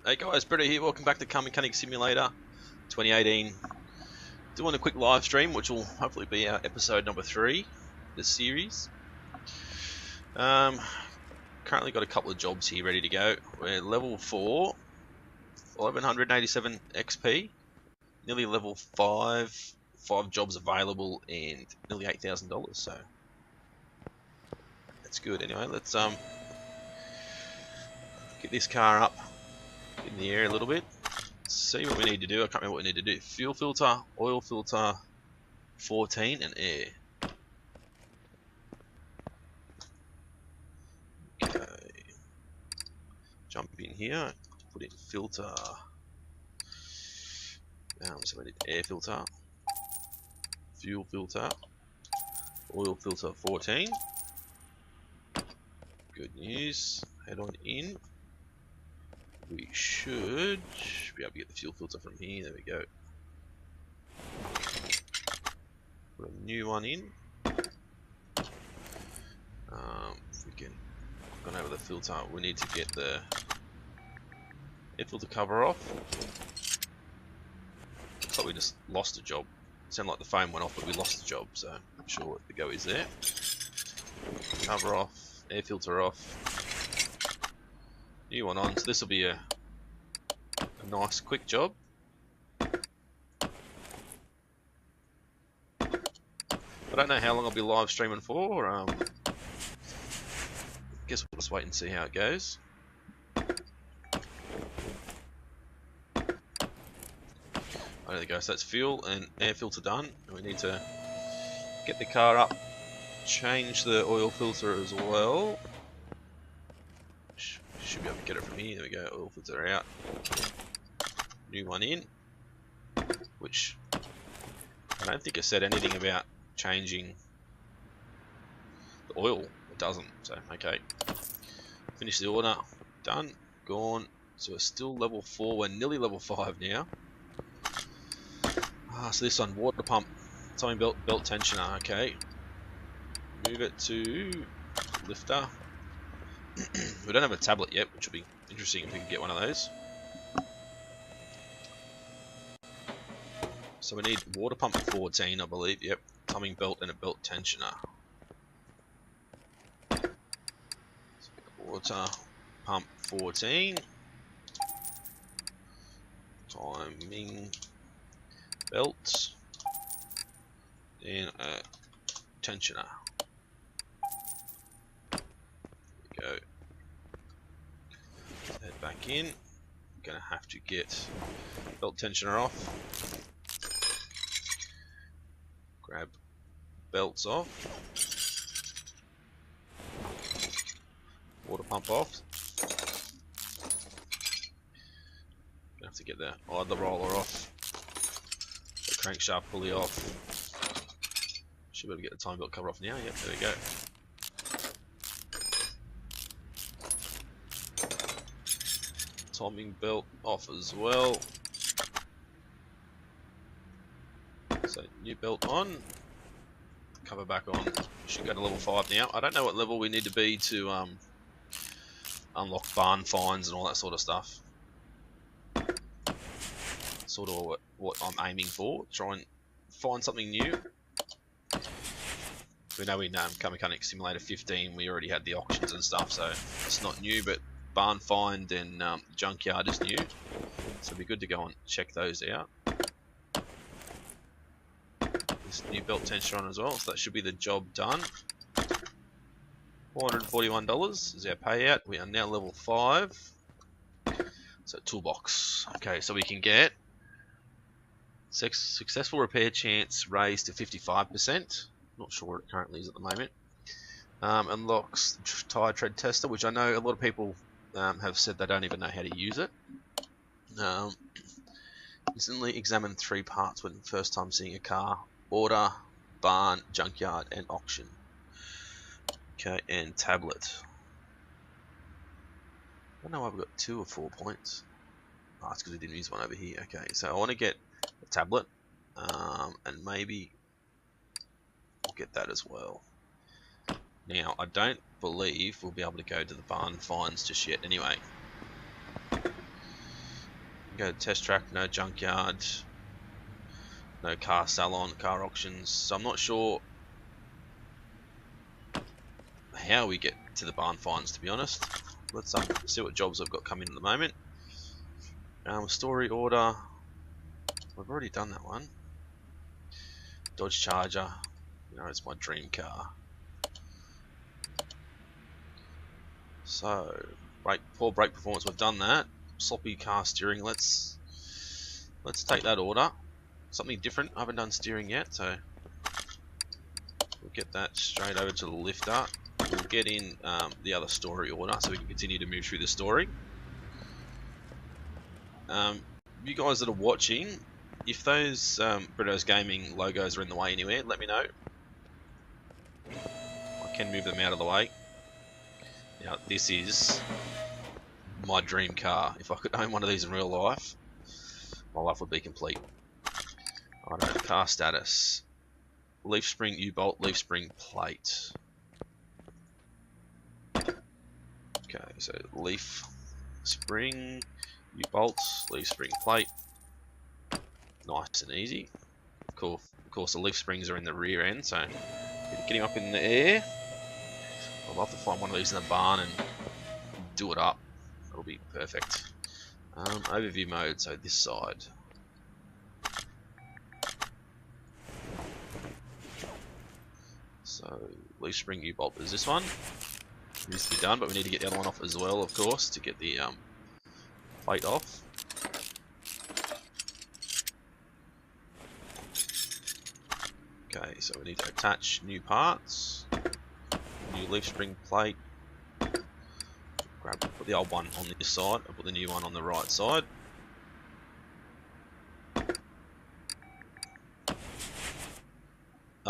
Hey guys, Brett here. Welcome back to Car Mechanic Simulator 2018. Doing a quick live stream, which will hopefully be our episode number 3 of this series. Currently got a couple of jobs here ready to go. We're level 4, 1187 XP, nearly level 5, 5 jobs available, and nearly $8,000. So that's good. Anyway, let's get this car up in the air a little bit. See what we need to do. I can't remember what we need to do. Fuel filter, oil filter, 14, and air. Okay. Jump in here. Put in filter. So we need air filter, fuel filter, oil filter 14. Good news. Head on in. We should be able to get the fuel filter from here. There we go. Put a new one in. If we can go over the filter, we need to get the air filter cover off. Looks like we just lost a job. Sounded like the phone went off, but we lost the job, so I'm sure what the go is there. Cover off, air filter off. New one on, so this will be a nice quick job. I don't know how long I'll be live streaming for. Guess we'll just wait and see how it goes. Oh, there we go. So that's fuel and air filter done. And we need to get the car up, change the oil filter as well. Should be able to get it from here. There we go. Oil filter out. New one in. Which I don't think I said anything about changing the oil. It doesn't. So okay. Finish the order. Done. Gone. So we're still level 4. We're nearly level 5 now. So this one, water pump, timing belt tensioner. Okay. Move it to lifter. We don't have a tablet yet, which will be interesting if we can get one of those. So we need water pump 14, I believe. Yep. Timing belt and a belt tensioner. Water pump 14. Timing belt and a tensioner. There we go. Head back in. I'm gonna have to get belt tensioner off. Grab belts off. Water pump off. Gonna have to get the idler roller off. The crankshaft pulley off. Should be able to get the time belt cover off now. Yep, there we go. Timing belt off as well. So new belt on. Cover back on. Should go to level 5 now. I don't know what level we need to be to unlock barn finds and all that sort of stuff. Sort of what I'm aiming for. Try and find something new. We know in Car Mechanic Simulator 15 we already had the auctions and stuff, so it's not new, but barn find and junkyard is new. So it'd be good to go and check those out. This new belt tensioner on as well, so that should be the job done. $441 is our payout. We are now level 5. So toolbox. Okay, so we can get successful repair chance raised to 55%. Not sure what it currently is at the moment. Unlocks tire tread tester, which I know a lot of people have said they don't even know how to use it. Instantly examine 3 parts when first time seeing a car: order, barn, junkyard, and auction. Okay, and tablet. I don't know why I've got 2 or 4 points. Oh, it's because I didn't use one over here. Okay, so I want to get a tablet, and maybe I'll get that as well. Now, I don't believe we'll be able to go to the barn finds just yet anyway. Go to test track, no junkyard, no car salon, car auctions. So I'm not sure how we get to the barn finds, to be honest. Let's see what jobs I've got coming at the moment. Story order. We've already done that one. Dodge Charger. You know, it's my dream car. So, poor brake performance. We've done that. Sloppy car steering. Let's take that order. Something different. I haven't done steering yet, so we'll get that straight over to the lifter. We'll get in the other story order so we can continue to move through the story. You guys that are watching, if those Brito's Gaming logos are in the way anywhere, let me know. I can move them out of the way. Now, this is my dream car. If I could own one of these in real life, my life would be complete. I don't know, car status. Leaf spring U-bolt, leaf spring plate. Okay, so leaf spring U-bolt, leaf spring plate. Nice and easy. Cool. Of course, the leaf springs are in the rear end, so getting up in the air. I'd love to find one of these in the barn and do it up. That'll be perfect. Overview mode, so this side. So, leaf spring U-bolt is this one. It needs to be done, but we need to get the other one off as well, of course, to get the plate off. Okay, so we need to attach new parts. New leaf spring plate. Put the old one on this side and put the new one on the right side.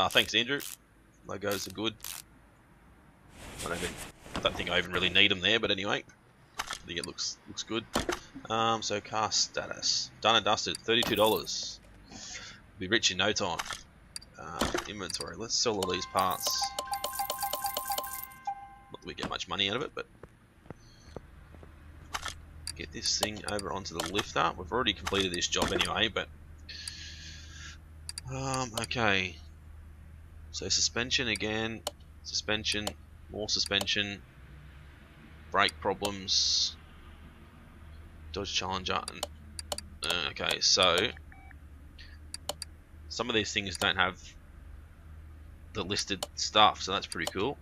Thanks, Andrew. Logos are good. I don't think I even really need them there, but anyway, I think it looks good. So car status, done and dusted, $32. Be rich in no time. Inventory. Let's sell all these parts. Not that we get much money out of it, but get this thing over onto the lifter. We've already completed this job anyway, but okay. So suspension again, suspension, more suspension, brake problems, Dodge Challenger, and okay, so some of these things don't have the listed stuff, so that's pretty cool.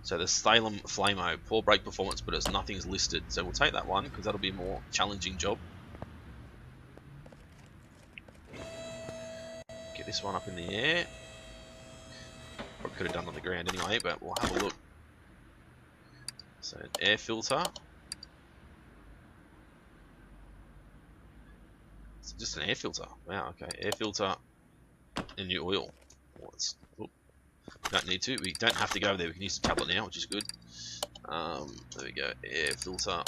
So the Salem Flamo, poor brake performance, but nothing's listed, so we'll take that one because that'll be a more challenging job. Get this one up in the air. Probably could have done on the ground anyway, but we'll have a look. So an air filter. It's just an air filter. Wow, okay. Air filter and new oil. Well, we don't need to. We don't have to go over there. We can use the tablet now, which is good. There we go. Air filter.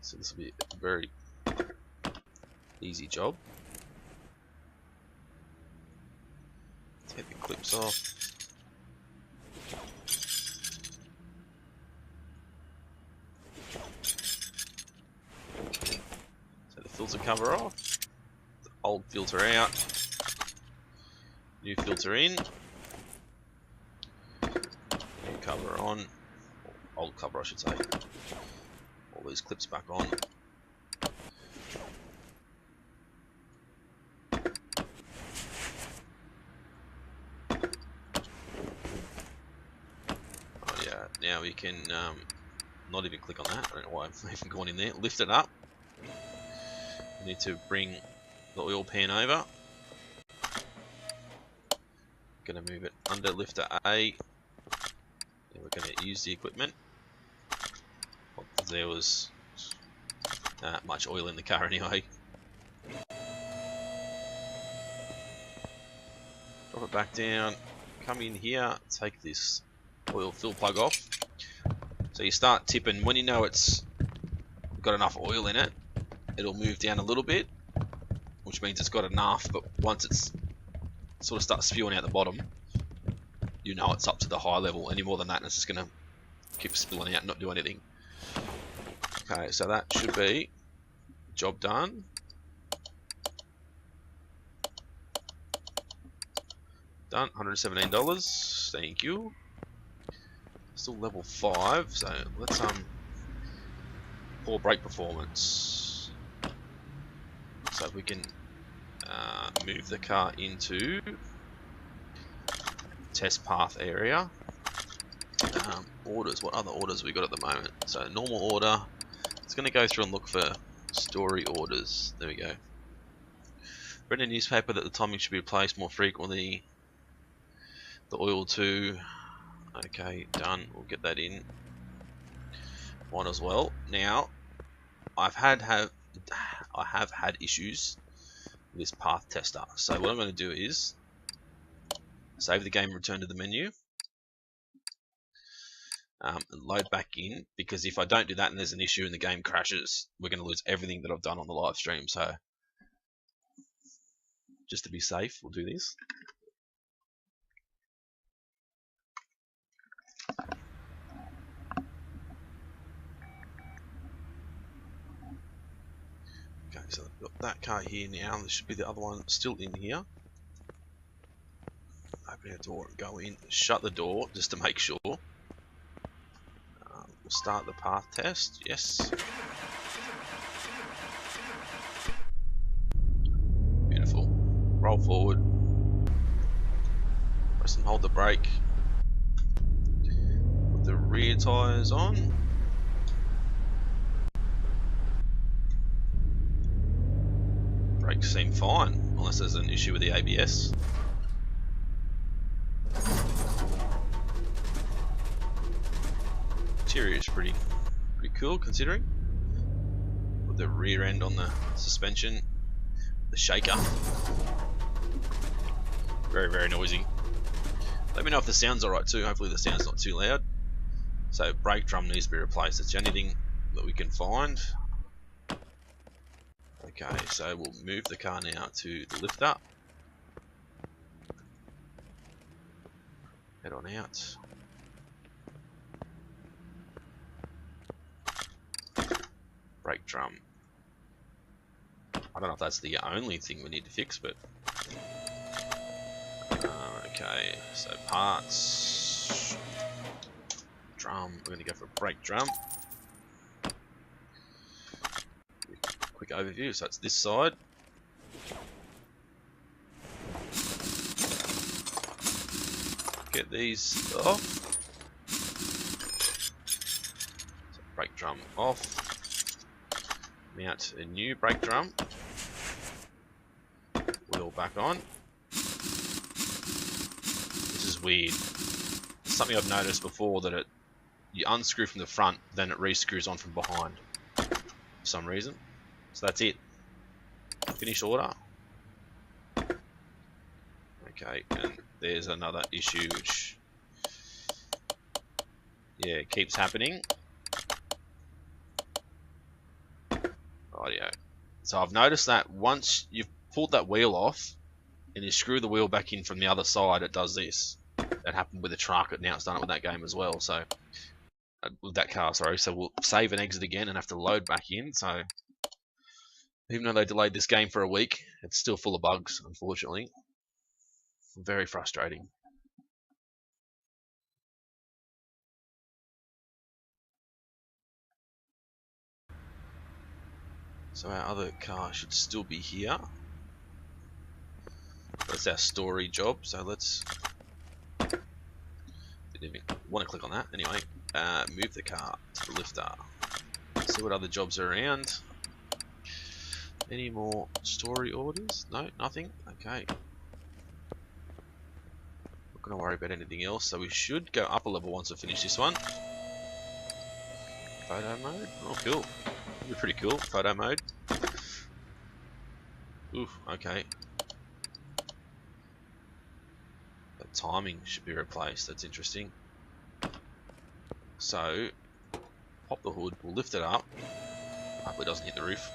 So this will be a very easy job. Take the clips off. So the filter cover off. The old filter out. New filter in. New cover on. Old cover, I should say. All these clips back on. Now we can not even click on that. I don't know why I've even gone in there. Lift it up. We need to bring the oil pan over. Going to move it under lifter A. And we're going to use the equipment. There was much oil in the car anyway. Drop it back down. Come in here. Take this oil fill plug off. So you start tipping when you know it's got enough oil in it. It'll move down a little bit, which means it's got enough. But once it's sort of starts spewing out the bottom, you know it's up to the high level. Any more than that, and it's just going to keep spilling out and not do anything. Okay, so that should be job done. Done, $117. Thank you. Still level 5, so let's poor brake performance. So if we can move the car into test path area. Orders, what other orders we got at the moment? So normal order. It's going to go through and look for story orders. There we go. Read in a newspaper that the timing should be replaced more frequently. The oil too. Okay, done. We'll get that in. One as well. Now, I have had issues with this path tester. So what I'm going to do is save the game, return to the menu, and load back in, because if I don't do that and there's an issue and the game crashes, we're going to lose everything that I've done on the live stream. So just to be safe, we'll do this. Okay, so I've got that car here now. There should be the other one still in here. Open the door and go in. Shut the door just to make sure. We'll start the path test. Yes. Beautiful. Roll forward. Press and hold the brake. Put the rear tyres on. Brakes seem fine, unless there's an issue with the ABS. Interior is pretty cool considering. Put the rear end on the suspension, the shaker. Very, very noisy. Let me know if the sound's alright too. Hopefully the sound's not too loud. So brake drum needs to be replaced. It's the only thing that we can find. Okay, so we'll move the car now to the lifter. Head on out. Brake drum. I don't know if that's the only thing we need to fix, but okay, so parts, drum. We're going to go for a brake drum. Quick overview. So it's this side. Get these off. So brake drum off. Mount a new brake drum. Wheel back on. This is weird. It's something I've noticed before, that you unscrew from the front, then it re-screws on from behind for some reason. So that's it. Finish order. Okay, and there's another issue which, yeah, keeps happening. Rightio. So I've noticed that once you've pulled that wheel off and you screw the wheel back in from the other side, it does this. That happened with the truck, and now it's done it with that game as well. So with that car, sorry. So we'll save and exit again and have to load back in. So even though they delayed this game for a week, it's still full of bugs, unfortunately. Very frustrating. So our other car should still be here. That's our story job, so let's... Didn't even want to click on that. Anyway, move the car to the lifter. See what other jobs are around. Any more story orders? No, nothing? Okay. Not going to worry about anything else, so we should go up a level once we finish this one. Photo mode? Oh, cool. That'd be pretty cool. Photo mode. Oof, okay. The timing should be replaced. That's interesting. So, pop the hood. We'll lift it up. Hopefully it doesn't hit the roof.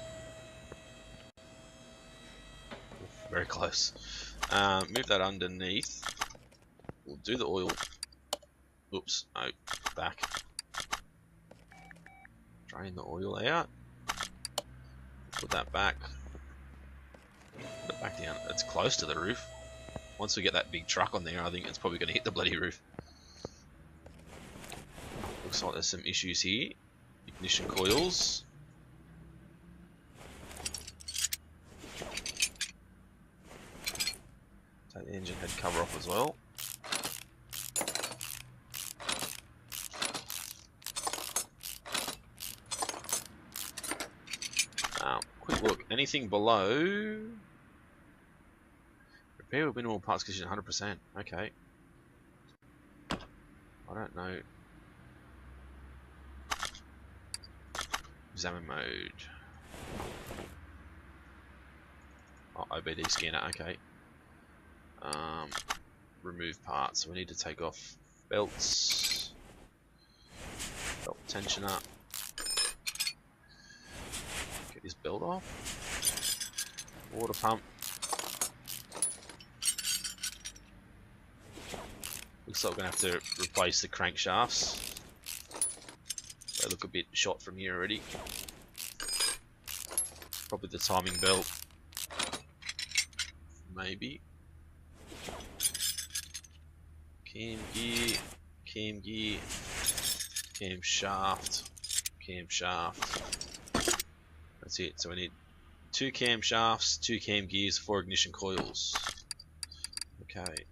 Oof, very close. Move that underneath. We'll do the oil. Oops. No. Back. Drain the oil out. Put that back. Put it back down. It's close to the roof. Once we get that big truck on there, I think it's probably going to hit the bloody roof. Looks like there's some issues here. Ignition coils. Take the engine head cover off as well. Quick look. Anything below? Repair with minimal parts condition 100%. Okay. I don't know. Examine mode. Oh, OBD scanner. Okay. Remove parts. So we need to take off belts. Belt tensioner. Get this belt off. Water pump. Looks like we're going to have to replace the crankshafts. They look a bit shot from here already. Probably the timing belt. Maybe. Cam gear. Cam gear. Cam shaft. Cam shaft. That's it. So we need 2 cam shafts, 2 cam gears, 4 ignition coils. Okay.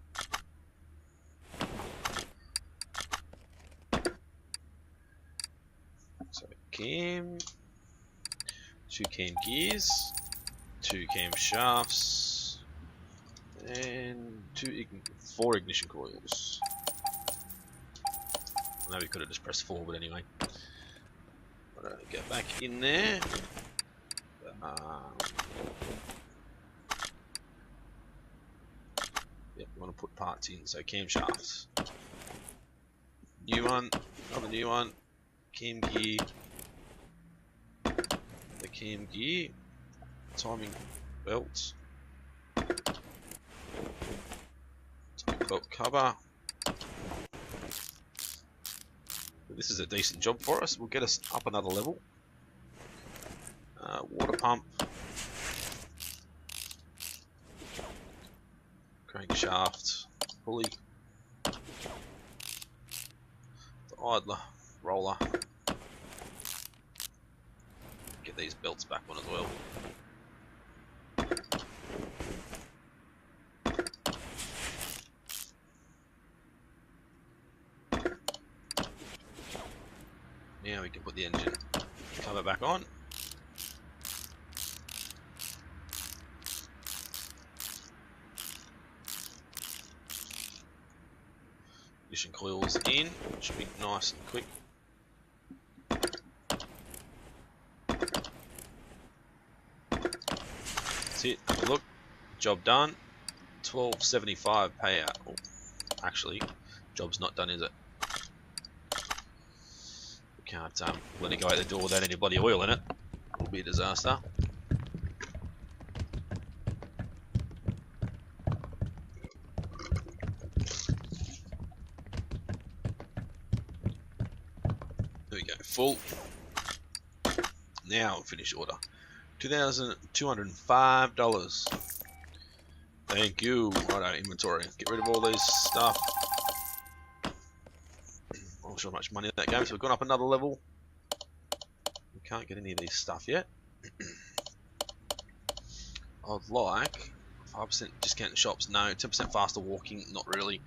So cam, 2 cam gears, 2 cam shafts, and 4 ignition coils. I know we could have just pressed 4, but anyway. Get back in there. Yep, we want to put parts in. So camshafts. New one, another new one. Cam gear. The cam gear. Timing belt. Timing belt cover. This is a decent job for us. We'll get us up another level. Water pump. Crankshaft. Pulley. The idler. Roller. Get these belts back on as well. Now we can put the engine cover back on. Ignition coils in, should be nice and quick. That's it, have a look, job done. 12.75 payout. Oh, actually, job's not done, is it? We can't let it go out the door without any bloody oil in it. It'll be a disaster. There we go, full. Now finish order. $2,205. Thank you. Righto, inventory. Get rid of all these stuff. I'm not sure how much money that gave, so we've gone up another level. We can't get any of these stuff yet. I'd like 5% discount in shops, no. 10% faster walking, not really.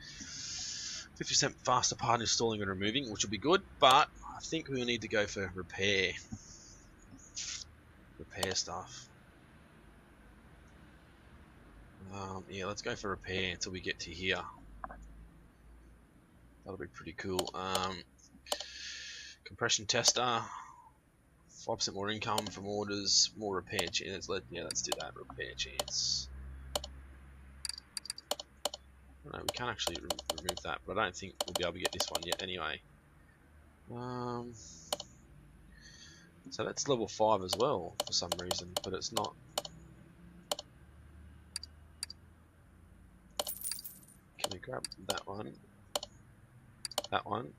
50% faster part installing and removing, which will be good, but I think we need to go for repair. Repair stuff. Yeah, let's go for repair until we get to here. That'll be pretty cool. Compression tester. 5% more income from orders. More repair chance. Let's do that. Repair chance. No, we can't actually remove that, but I don't think we'll be able to get this one yet anyway. So that's level 5 as well for some reason, but it's not. Can we grab that one? That one?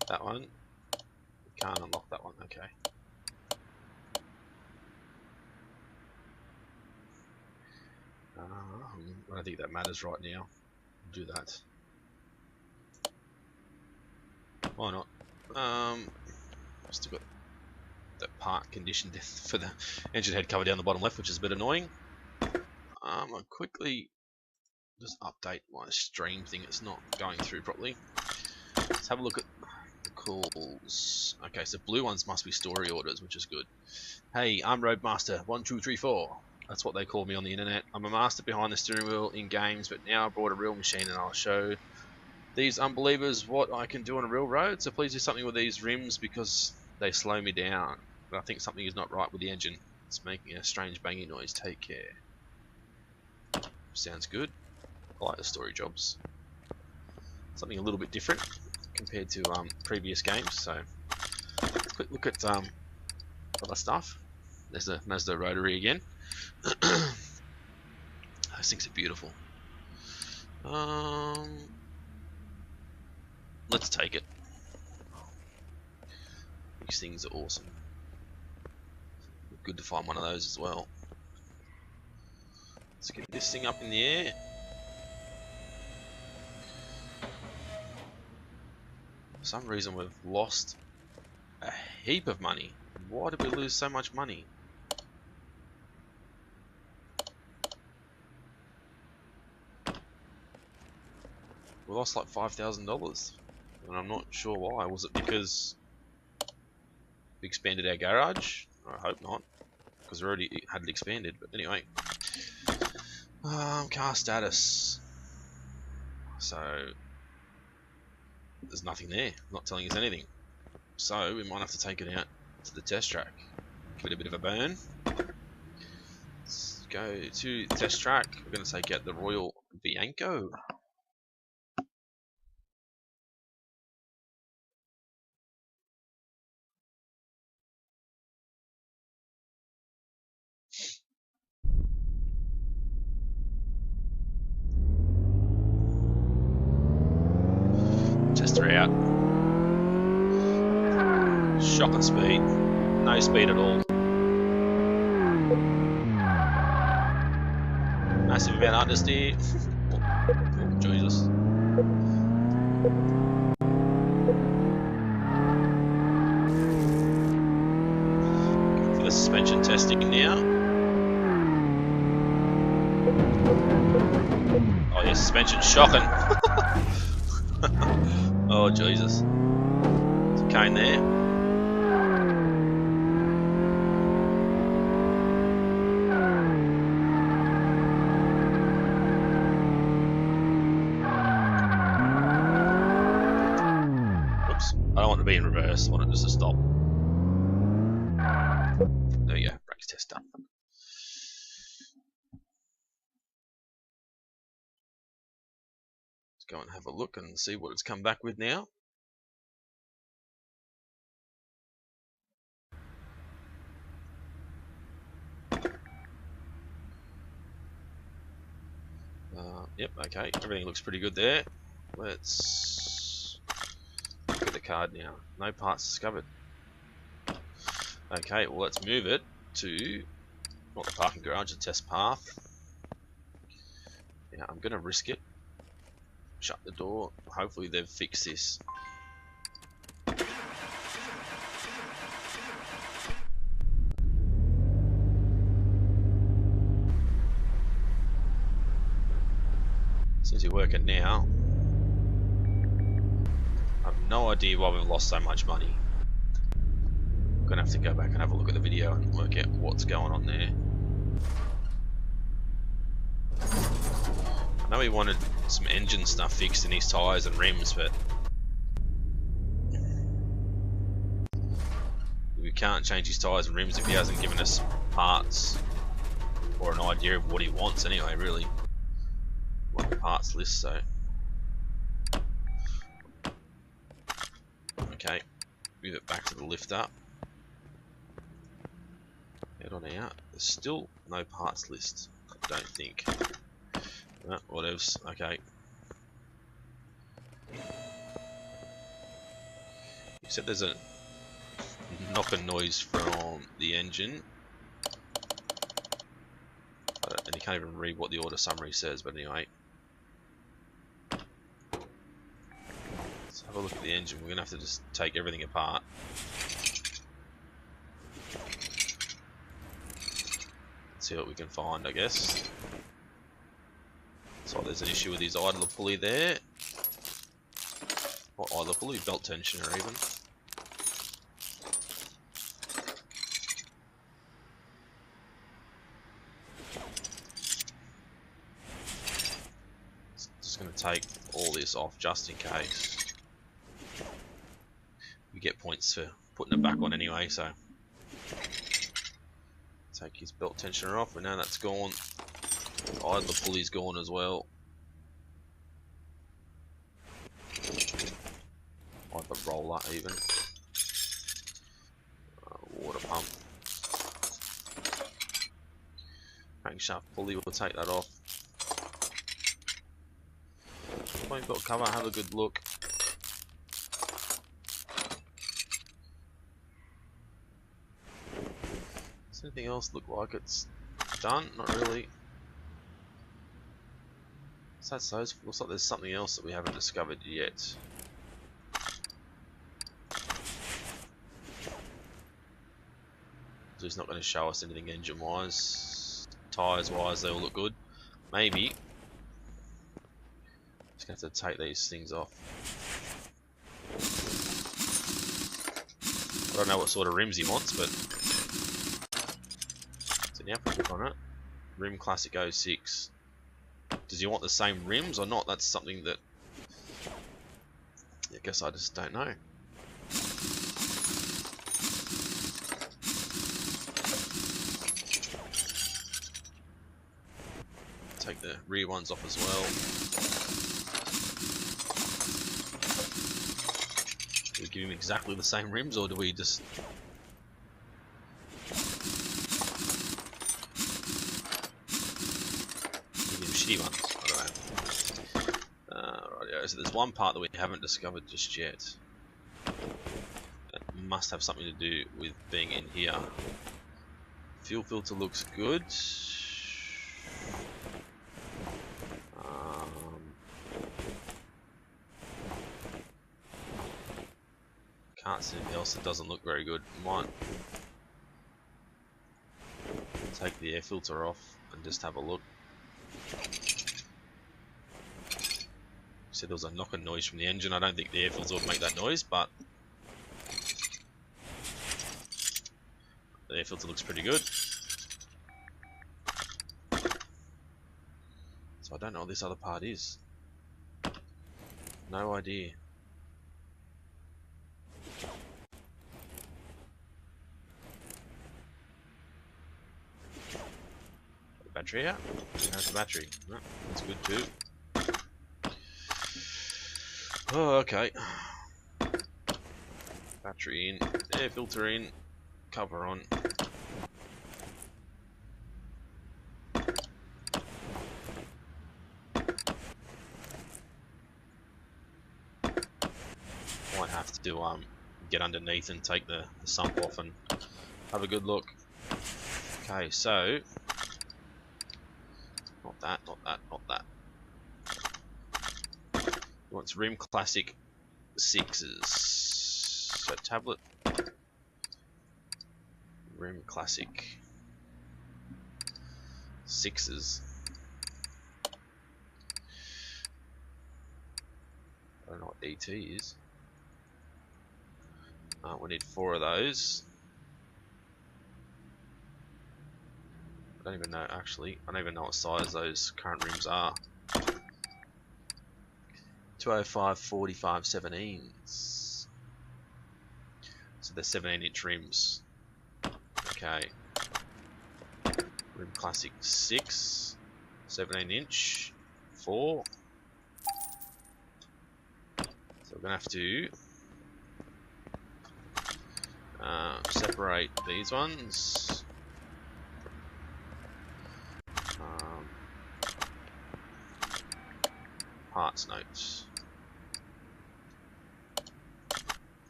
That one? can't unlock that one. Okay. I don't think that matters right now. Do that. Why not? Still got that part conditioned for the engine head cover down the bottom left, which is a bit annoying. I'll quickly just update my stream thing. It's not going through properly. Let's have a look at the calls. Okay, so blue ones must be story orders, which is good. Hey, I'm Roadmaster1234. That's what they call me on the internet. I'm a master behind the steering wheel in games, but now I brought a real machine and I'll show these unbelievers what I can do on a real road. So please do something with these rims because they slow me down. But I think something is not right with the engine. It's making a strange banging noise. Take care. Sounds good. I like the story jobs. Something a little bit different compared to previous games. So let's quick look at other stuff. There's the Mazda rotary again. Those things are beautiful. Let's take it. These things are awesome. Good to find one of those as well. Let's get this thing up in the air. For some reason we've lost a heap of money. Why did we lose so much money? We lost like $5,000, and I'm not sure why. Was it because we expanded our garage? I hope not, because we already had it expanded. But anyway, car status. So there's nothing there, not telling us anything. So we might have to take it out to the test track, give it a bit of a burn. Let's go to the test track. We're going to take out the Royal Bianco. Tester out. Shocking speed. No speed at all. Massive amount of understeer. Oh, Jesus. Going for the suspension testing now. Oh yeah, suspension shocking. Oh Jesus. There's a cane there. Oops. I don't want to be in reverse, I want it just to stop. There we go, brakes test done. Let's go and have a look and see what it's come back with now. Yep, okay, everything looks pretty good there. Let's look at the card now. No parts discovered. Okay, well let's move it to not the parking garage, the test path. Yeah, I'm gonna risk it. Shut the door. Hopefully they've fixed this. Seems to be working now. I have no idea why we've lost so much money. I'm gonna have to go back and have a look at the video and work out what's going on there. I know we wanted some engine stuff fixed in his tyres and rims, but we can't change his tyres and rims if he hasn't given us parts or an idea of what he wants anyway, really. Well, parts list, so. Okay, move it back to the lift up. Head on out. There's still no parts list, I don't think. Whatevs, okay. You said there's a knocking noise from the engine. And you can't even read what the order summary says, but anyway. Let's have a look at the engine. We're going to have to just take everything apart. See what we can find, I guess. So there's an issue with his idler pulley there. Or idler pulley, belt tensioner even. Just going to take all this off just in case. We get points for putting it back on anyway, so. Take his belt tensioner off, and now that's gone. The idler pulley's gone as well. Idler roller even. Water pump. Crankshaft pulley, we'll take that off. Point belt cover, have a good look. Does anything else look like it's done? Not really. So that's those. Looks like there's something else that we haven't discovered yet. So he's not going to show us anything engine wise. Tyres wise, they all look good. Maybe. Just going to have to take these things off. I don't know what sort of rims he wants, but. So now if we click on it. Rim Classic 06. Does he want the same rims or not? That's something that I guess I just don't know. Take the rear ones off as well. Do we give him exactly the same rims, or do we just give him shitty ones? I don't know. Rightio, so there's one part that we haven't discovered just yet. It must have something to do with being in here. Fuel filter looks good. Can't see anything else that doesn't look very good. Might take the air filter off and just have a look. Said there was a knocking noise from the engine. I don't think the air filter would make that noise, but the air filter looks pretty good. So I don't know what this other part is. No idea. Battery out? How's the battery? No, that's good too. Oh, okay. Battery in, air filter in, cover on. Might have to get underneath and take the sump off and have a good look. Okay, so not that, not that, not that. He wants Rim Classic 6s. So tablet. Rim Classic 6s. I don't know what ET is. We need 4 of those. I don't even know, actually. I don't even know what size those current rims are. 205 45 17s. So they're 17-inch rims. Okay. Rim Classic 6. 17-inch. 4. So we're going to have to separate these ones. Parts notes.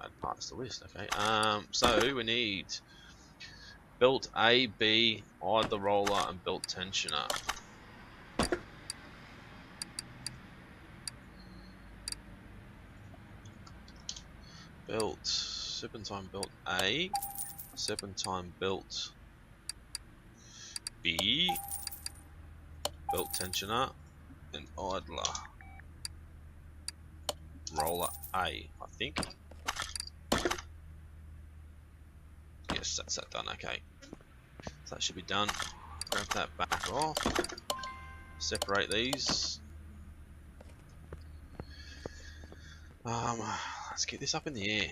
Add part that's the list. Okay. So we need belt A, B, idler roller, and belt tensioner. Belt, serpentine belt A, serpentine belt B, belt tensioner, and idler roller A, I think. Yes, that's that done. Okay, so that should be done. Grab that back off. Separate these. Let's get this up in the air.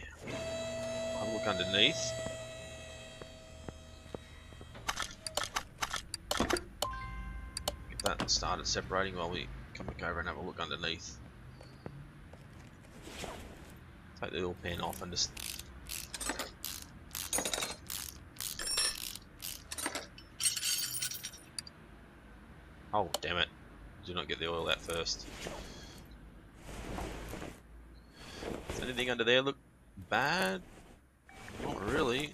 Have a look underneath. Get that started separating while we come back over and have a look underneath. Take the little pen off and just oh damn it. Do not get the oil out first. Does anything under there look bad? Not really.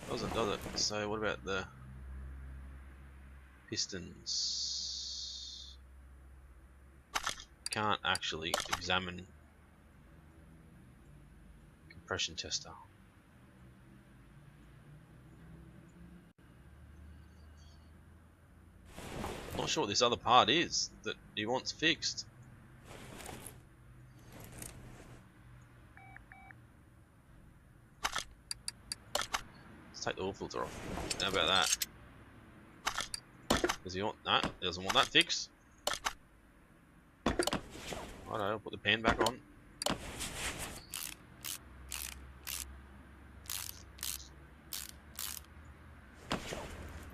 Doesn't, does it? So what about the pistons? Can't actually examine compression tester. Not sure what this other part is that he wants fixed. Let's take the oil filter off. How about that? Does he want that? He doesn't want that fixed. Righto, I'll put the pan back on.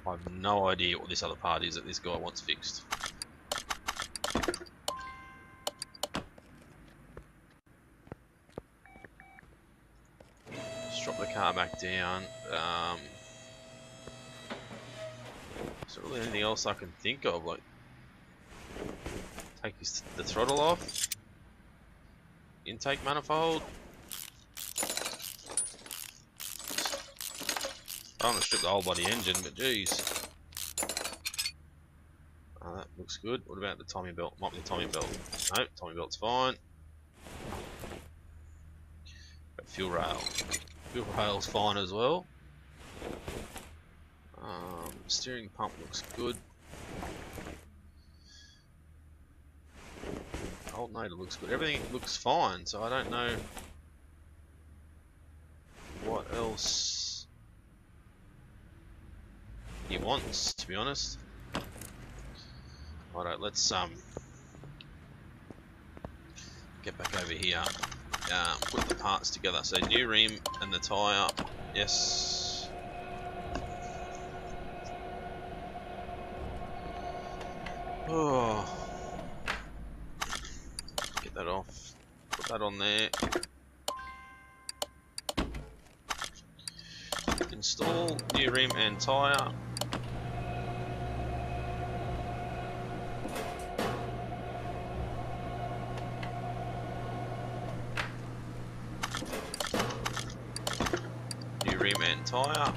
I have no idea what this other part is that this guy wants fixed. Just drop the car back down. Is there really anything else I can think of? Like, take the throttle off. Intake manifold. I don't want to strip the whole bloody engine, but geez. That looks good. What about the timing belt? Might be the timing belt. No, timing belt's fine. But fuel rail. Fuel rail's fine as well. Steering pump looks good. Alternator looks good. Everything looks fine, so I don't know what else he wants, to be honest. Alright, let's get back over here. Put the parts together. So new rim and the tyre. Yes. Oh. Get that off. Put that on there. Install new rim and tyre. New rim and tyre.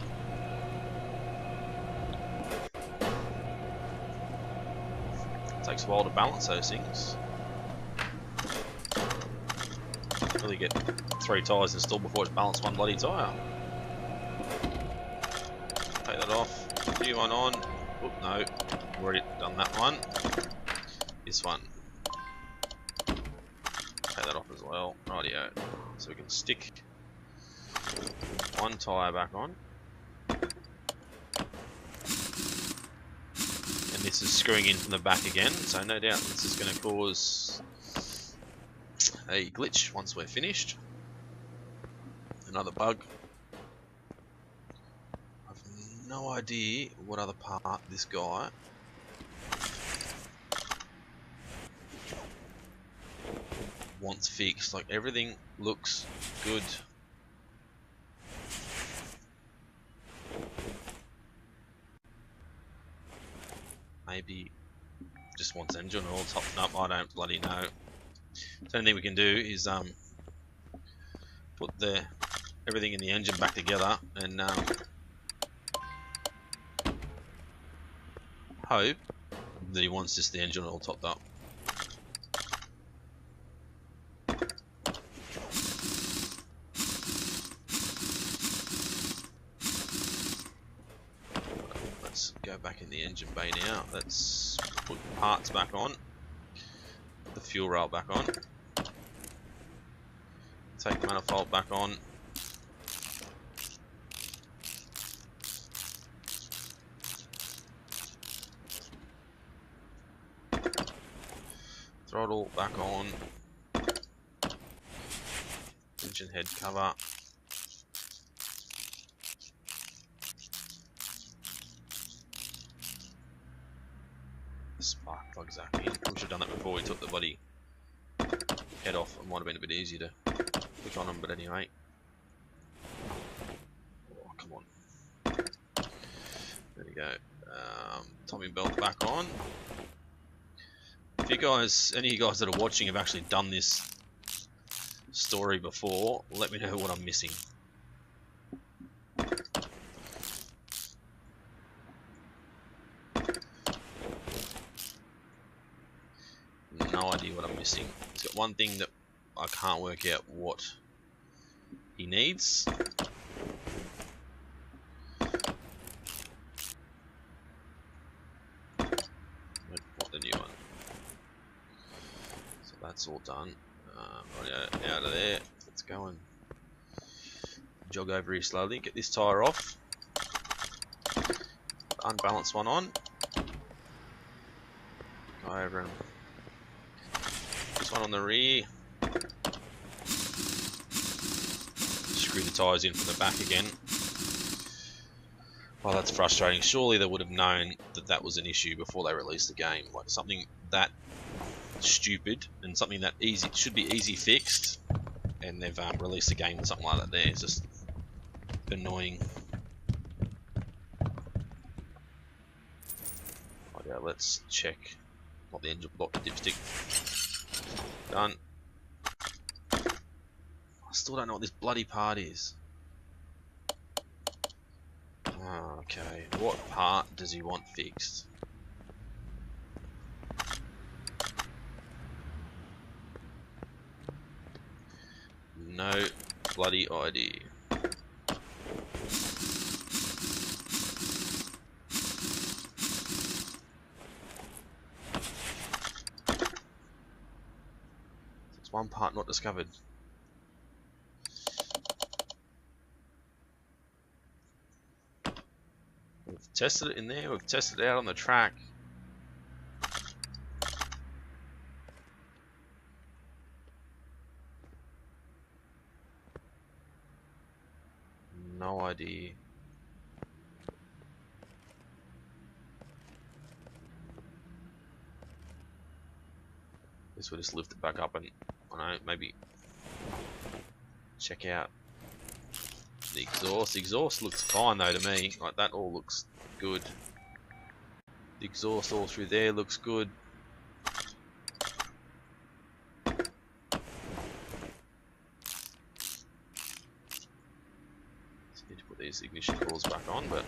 Takes a while to balance those things. Really get 3 tyres installed before it's balanced one bloody tyre. Take that off. New one on. Oop, no, already done that one. This one. Take that off as well. Rightio. So we can stick one tyre back on. And this is screwing in from the back again, so no doubt this is going to cause a glitch once we're finished. Another bug. I've no idea what other part this guy wants fixed. Like, everything looks good. Maybe just wants engine oil topped up. I don't bloody know. the only thing we can do is put everything in the engine back together and hope that he wants just the engine all topped up. Let's go back in the engine bay now. Let's put the parts back on. Put the fuel rail back on. Take the manifold back on. Throttle back on. Engine head cover. Spark plugs back in. We should have done that before we took the bloody head off. It might have been a bit easier to click on them, but anyway. Oh, come on. There we go. Timing belt back on. If you guys, any of you guys that are watching have actually done this story before, let me know what I'm missing. No idea what I'm missing. He's got one thing that I can't work out what he needs. What the new one? So that's all done. Right out of there. Let's go and jog over here slowly. Get this tyre off. Unbalanced one on. Go over and this one on the rear. Screw the tyres in from the back again. Well, that's frustrating. Surely they would have known that that was an issue before they released the game. Like something that stupid and something that should be easy fixed, and they've released a game with something like that. There, it's just annoying. Okay, let's check what the engine block, the dipstick. Done. I still don't know what this bloody part is. Okay, what part does he want fixed? No bloody idea. There's one part not discovered. We've tested it in there, we've tested it out on the track. No idea. Guess we'll just lift it back up and, I don't know, maybe check out the exhaust. The exhaust looks fine though to me. Like that all looks good. The exhaust all through there looks good. Just need to put these ignition coils back on, but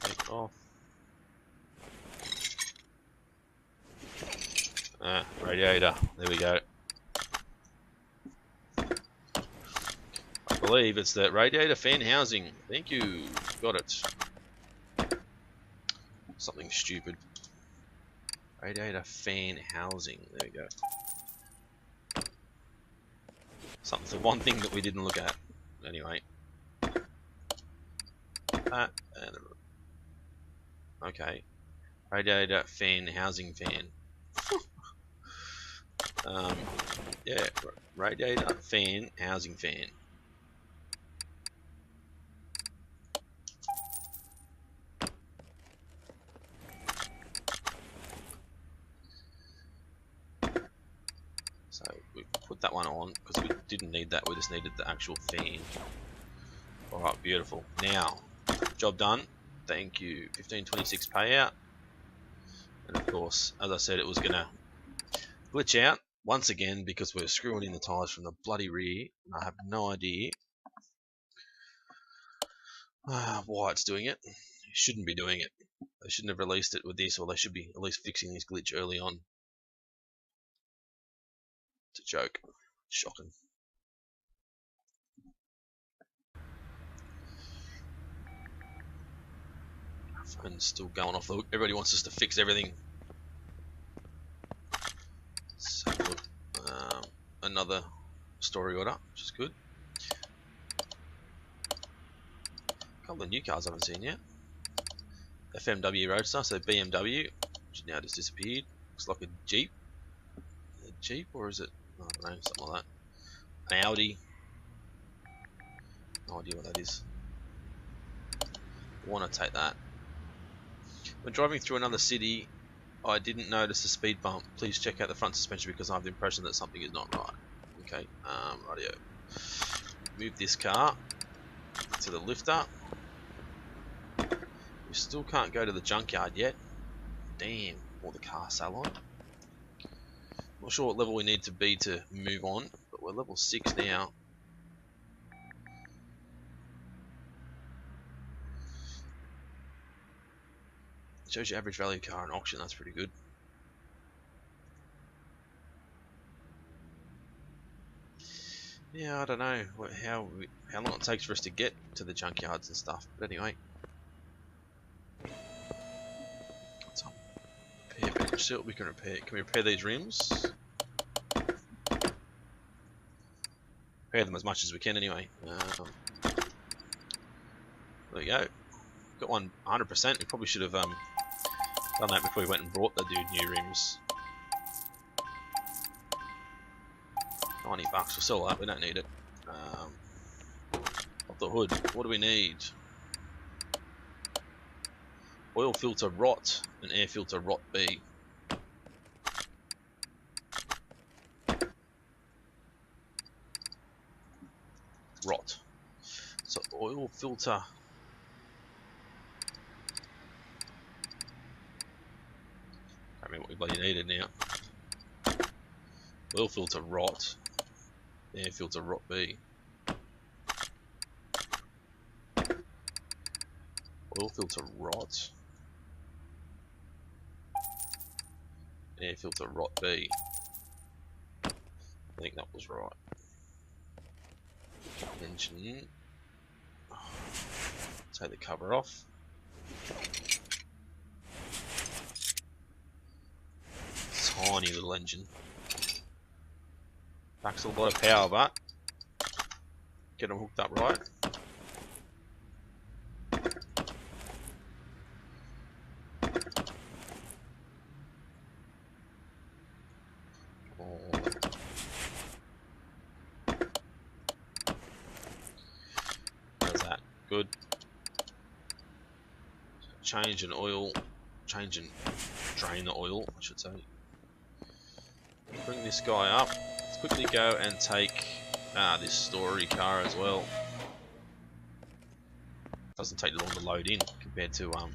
take off. Radiator. There we go. I believe it's the radiator fan housing. Thank you. Got it. Something stupid. Radiator fan housing. There we go. Something. The one thing that we didn't look at. Anyway. That and okay. Radiator fan housing fan. Yeah, radiator fan housing fan. So we put that one on because we didn't need that. We just needed the actual fan. Oh, Alright, beautiful. Now, job done. Thank you. 1526 payout. And of course, as I said, it was going to glitch out once again because we're screwing in the tyres from the bloody rear. And I have no idea why it's doing it. It shouldn't be doing it. They shouldn't have released it with this, or they should be at least fixing this glitch early on. It's a joke. Shocking. Phone's still going off the hook. Everybody wants us to fix everything. So, another story order, which is good. A couple of new cars I haven't seen yet. FMW Roadster, so BMW, which now just disappeared. Looks like a Jeep. A Jeep, or is it? I don't know, something like that. An Audi. No idea what that is. I want to take that. When driving through another city, I didn't notice the speed bump. Please check out the front suspension because I have the impression that something is not right. Okay, rightio. Move this car to the lifter. We still can't go to the junkyard yet. Damn, or the car salon. Not sure what level we need to be to move on, but we're level 6 now. Shows your average value car in auction. That's pretty good. Yeah, I don't know how long it takes for us to get to the junkyards and stuff. But anyway, what's up? Repair bench. See what we can repair. Can we repair these rims? Repair them as much as we can anyway. There we go. Got one 100%. We probably should have done that before we went and brought the dude new rims. 90 bucks, we'll sell that, we don't need it. Off the hood, what do we need? Oil filter rot and air filter rot B. Rot. So oil filter. I don't know what we bloody needed now. Oil filter rot. Air filter rot B. Oil filter rot. Air filter rot B. I think that was right. Engine. Take the cover off. Tiny little engine. Packs a lot of power, but get them hooked up right. How's that? Good. Change in oil. Change and drain the oil, I should say. Bring this guy up. Let's quickly go and take this story car as well. Doesn't take long to load in compared to Car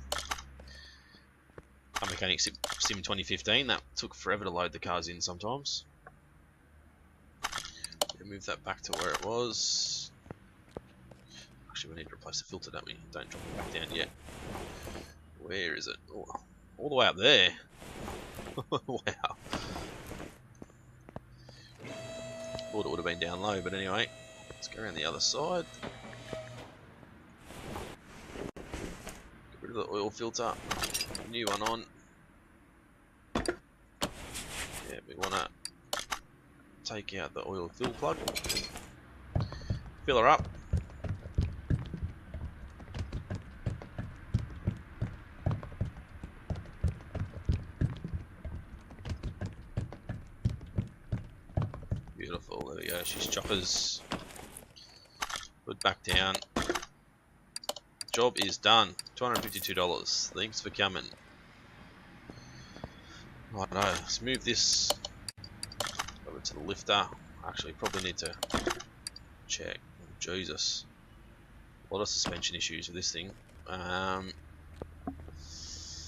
Mechanic Sim 2015. That took forever to load the cars in sometimes. Move that back to where it was. Actually, we need to replace the filter, don't we? Don't drop it back down yet. Where is it? Oh, all the way up there. Wow. Thought it would have been down low, but anyway, let's go around the other side. Get rid of the oil filter. New one on. Yeah, we want to take out the oil fill plug. Fill her up. Beautiful, there we go, she's choppers. Put back down. Job is done. $252. Thanks for coming. Righto, let's move this over to the lifter. Actually, probably need to check. Oh, Jesus. A lot of suspension issues with this thing.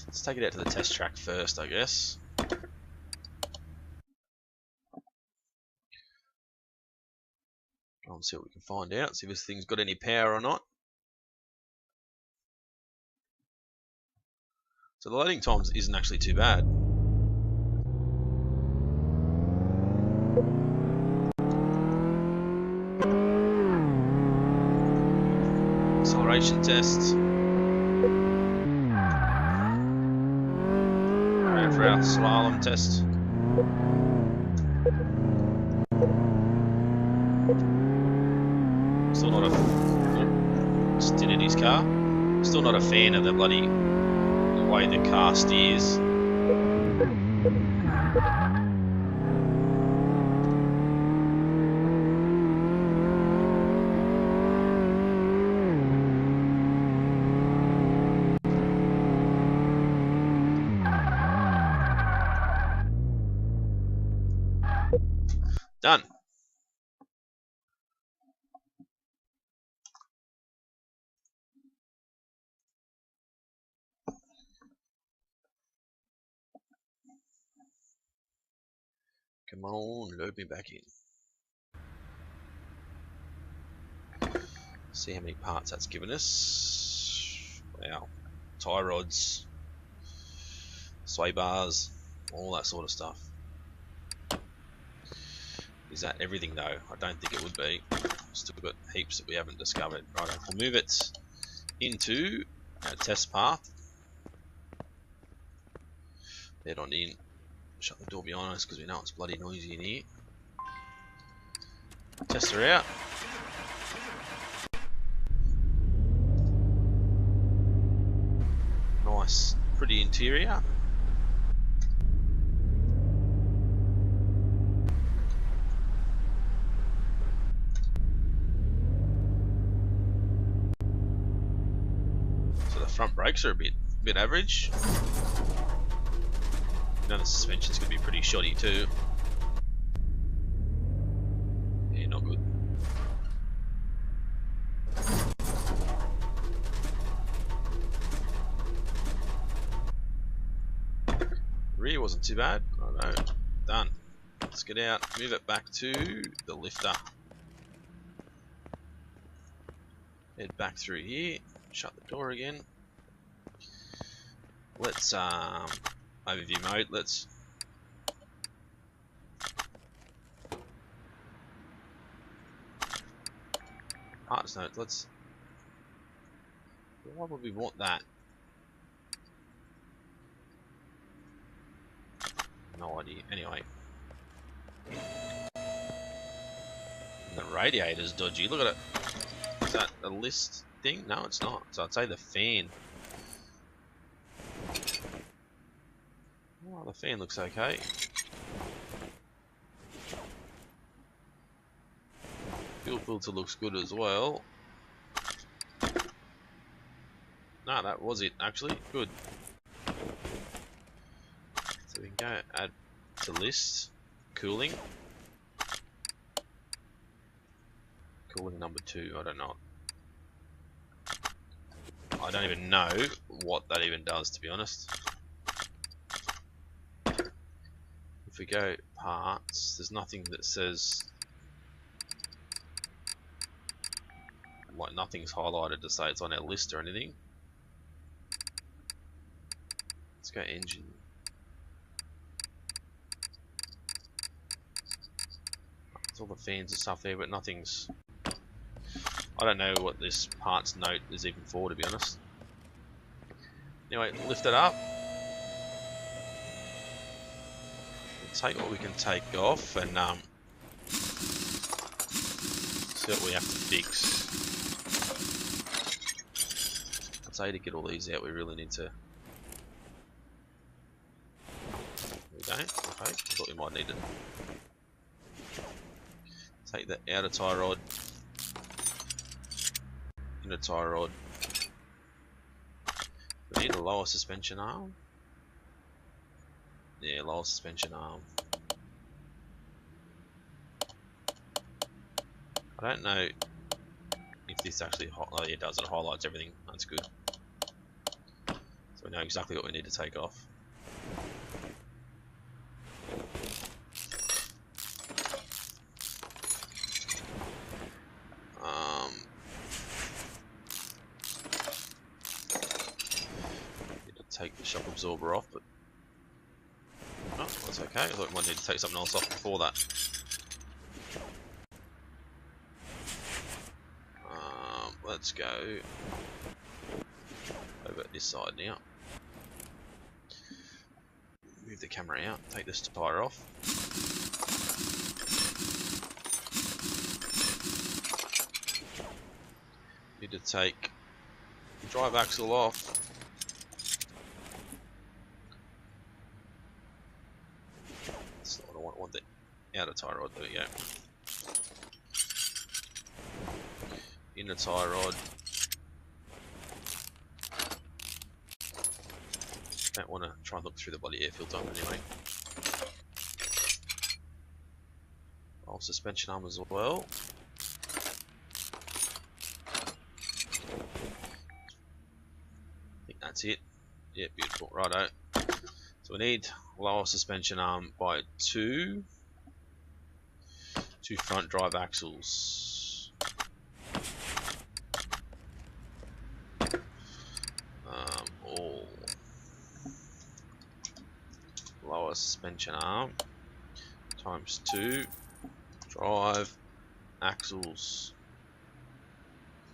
Let's take it out to the test track first, I guess. Go and see what we can find out. See if this thing's got any power or not. So the loading times isn't actually too bad. Acceleration test. Going for our slalom test. Still not a... Just did it his car. Still not a fan of the way the car steers. Done. Come on, load me back in. See how many parts that's given us. Wow. Tie rods, sway bars, all that sort of stuff. Is that everything though? I don't think it would be. Still got heaps that we haven't discovered. Right, we'll move it into our test path. Head on in. Shut the door behind us because we know it's bloody noisy in here. Test her out. Nice, pretty interior. So the front brakes are a bit average. You know the suspension's going to be pretty shoddy too. Yeah, not good. Rear wasn't too bad. I know. Done. Let's get out, move it back to the lifter. Head back through here, shut the door again. Let's overview mode, let's parts note, let's why would we want that? No idea. Anyway. The radiator's dodgy, look at it. Is that a list thing? No, it's not. So I'd say the fan. Oh, the fan looks okay. Fuel filter looks good as well. No, that was it actually. Good. So we can go add to list. Cooling. Cooling number 2, I don't know. I don't even know what that even does, to be honest. If we go parts, there's nothing that says, like nothing's highlighted to say it's on our list or anything. Let's go engine. There's all the fans and stuff there, but nothing's... I don't know what this parts note is even for, to be honest. Anyway, lift it up. We'll take what we can take off and see what we have to fix. I'd say to get all these out, we really need to... We don't? Okay, I thought we might need to take the outer tie rod. Inner tie rod. We need a lower suspension arm. Yeah, lower suspension arm. I don't know if this actually, oh yeah, it does, it highlights everything. That's good. So we know exactly what we need to take off. Need to take the shock absorber off, but oh, that's okay. I thought we might need to take something else off before that. Let's go over this side now. Move the camera out, take this tire off. Need to take the drive axle off. That's not what I want, the outer tie rod, there we go. Inner tie rod. Don't want to try and look through the bloody air filter anyway. Roll suspension arm as well. I think that's it. Yeah, beautiful. Righto. So we need lower suspension arm by two front drive axles. All lower suspension arm times 2 drive axles.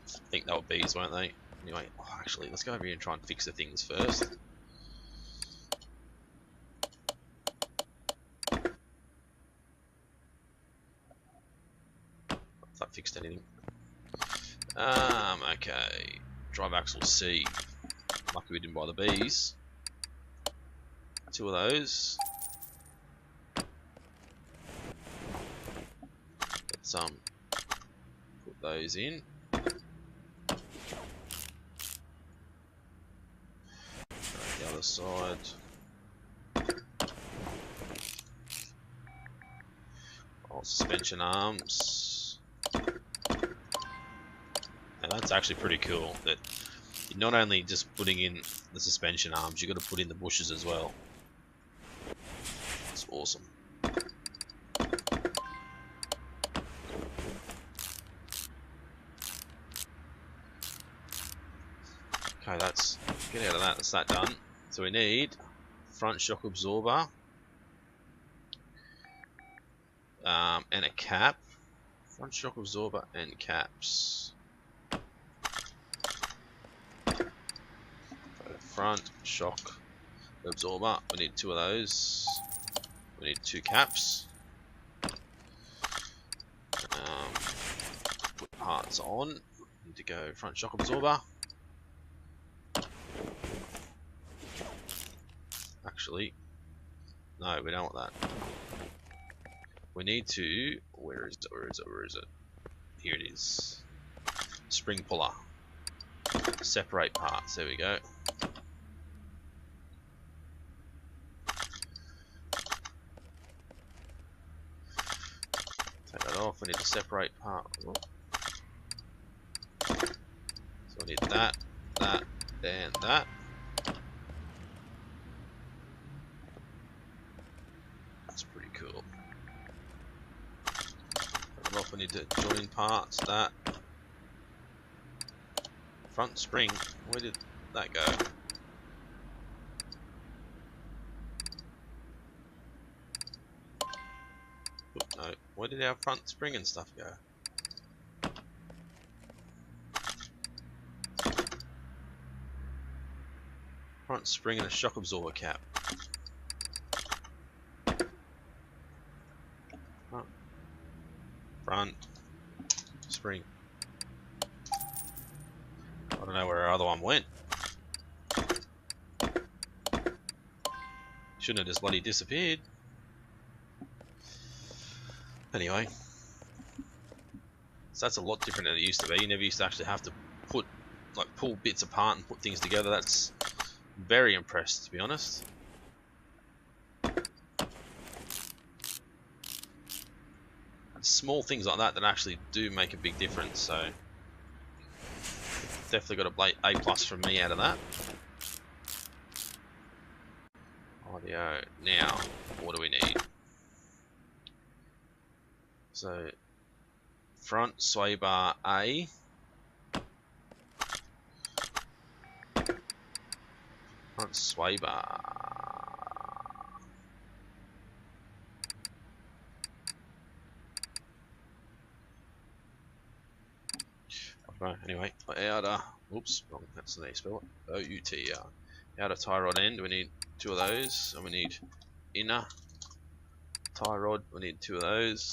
I think they were B's, weren't they? Anyway, actually, let's go over here and try and fix the things first. If that fixed anything. Okay. Drive axle C. Lucky we didn't buy the B's. 2 of those. Let's put those in. The other side. Suspension arms. And that's actually pretty cool that you're not only just putting in the suspension arms, you've got to put in the bushes as well. It's awesome. Okay, that's get out of that. That's that done. So we need front shock absorber and a cap. Front shock absorber and caps. Front shock absorber. We need 2 of those. We need 2 caps. Put parts on. Need to go front shock absorber. Actually, no, we don't want that. We need to. Where is it? Where is it? Where is it? Here it is. Spring puller. Separate parts. There we go. Take that off. We need to separate part. So we need that, that, and that. That's pretty cool. Off, we need to join parts. That front spring. Where did that go? No, where did our front spring and stuff go? Front spring and a shock absorber cap. Front spring. I don't know where our other one went. Shouldn't have just bloody disappeared. Anyway, so that's a lot different than it used to be. You never used to actually have to pull bits apart and put things together. That's very impressed, to be honest. Small things like that that actually do make a big difference. So definitely got a A+ from me out of that. Audio. Now, what do we need? So, front sway bar A. Front sway bar. Anyway, outer. Oops, wrong. That's the way you spell it. O-U-T-R. Outer tie rod end. We need 2 of those, and we need inner tie rod. We need 2 of those.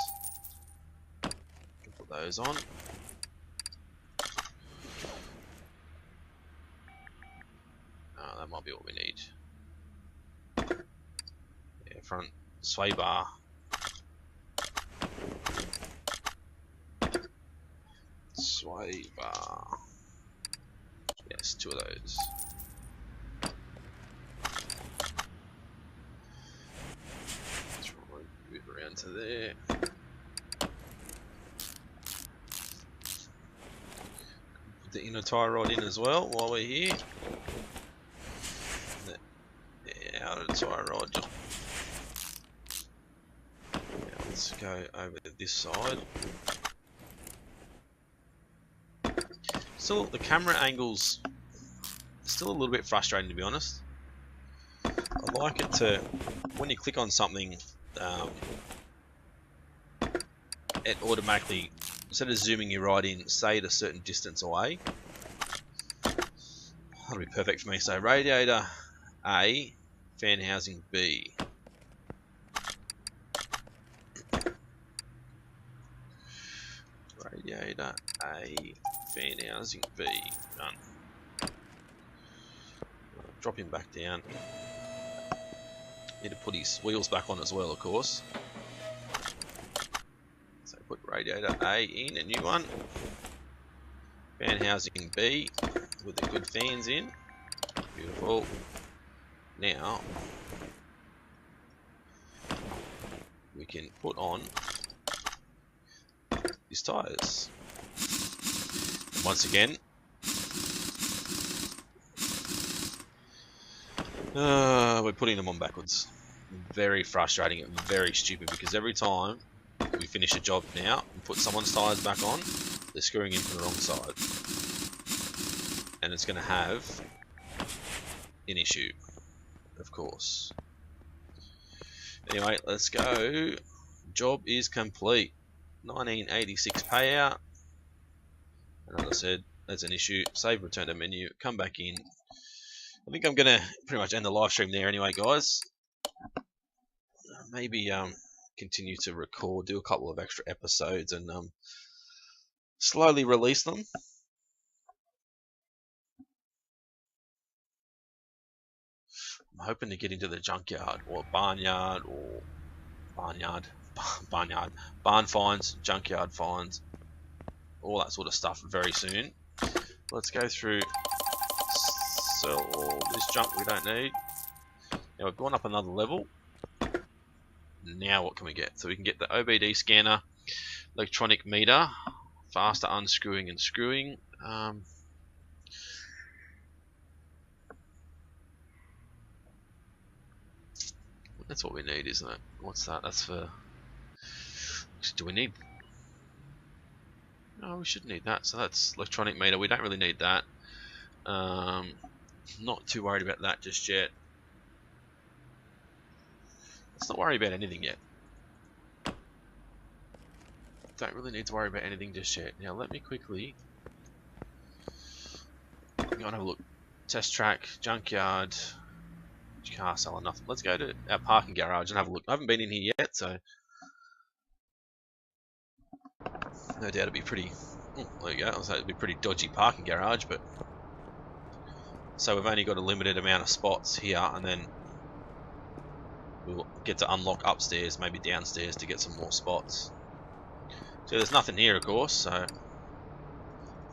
Put those on. That might be what we need. Yeah, front sway bar. Sway bar. Yes, 2 of those. Try and move around to there. Put the inner tie rod in as well while we're here. The outer tie rod. Now let's go over to this side. Still, the camera angles still a little bit frustrating, to be honest. I like it to, when you click on something, it automatically, instead of zooming you right in, say at a certain distance away. That'll be perfect for me. So radiator A, fan housing B. Radiator A, fan housing B. Done. Drop him back down. Need to put his wheels back on as well, of course. So put radiator A in, a new one. Fan housing B with the good fans in. Beautiful. Now we can put on his tyres. And once again, we're putting them on backwards. Very frustrating and very stupid, because every time we finish a job now and put someone's tyres back on, they're screwing in from the wrong side. And it's going to have an issue, of course. Anyway, let's go. Job is complete. 1986 payout. And as I said, that's an issue. Save, return to menu, come back in. I think I'm going to pretty much end the live stream there anyway, guys. Maybe continue to record, do a couple of extra episodes, and slowly release them. I'm hoping to get into the junkyard or barnyard or barn finds, junkyard finds, all that sort of stuff very soon. Let's go through, sell all this junk we don't need. Now we've gone up another level. Now what can we get? So we can get the OBD scanner, electronic meter, faster unscrewing and screwing. That's what we need, isn't it? What's that? That's for... Do we need... No, we shouldn't need that. So that's electronic meter. We don't really need that. Not too worried about that just yet. Let's not worry about anything yet. Don't really need to worry about anything just yet. Now let me quickly go and have a look. Test track, junkyard, car seller, nothing. Let's go to our parking garage and have a look. I haven't been in here yet, so no doubt it'd be pretty. There you go. So it'd be a pretty dodgy parking garage, but so we've only got a limited amount of spots here, and then we'll get to unlock upstairs, maybe downstairs, to get some more spots. So there's nothing here, of course. So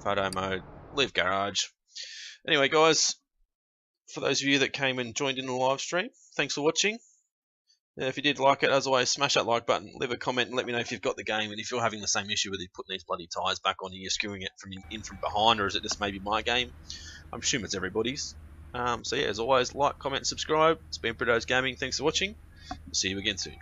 photo mode, leave garage. Anyway, guys, for those of you that came and joined in the live stream, thanks for watching. Yeah, if you did like it, as always, smash that like button, leave a comment, and let me know if you've got the game and if you're having the same issue with putting these bloody tyres back on. Are you skewing it from in from behind, or is it just maybe my game? I'm assuming it's everybody's. So yeah, as always, like, comment, and subscribe. It's been Pretto's Gaming. Thanks for watching. See you again soon.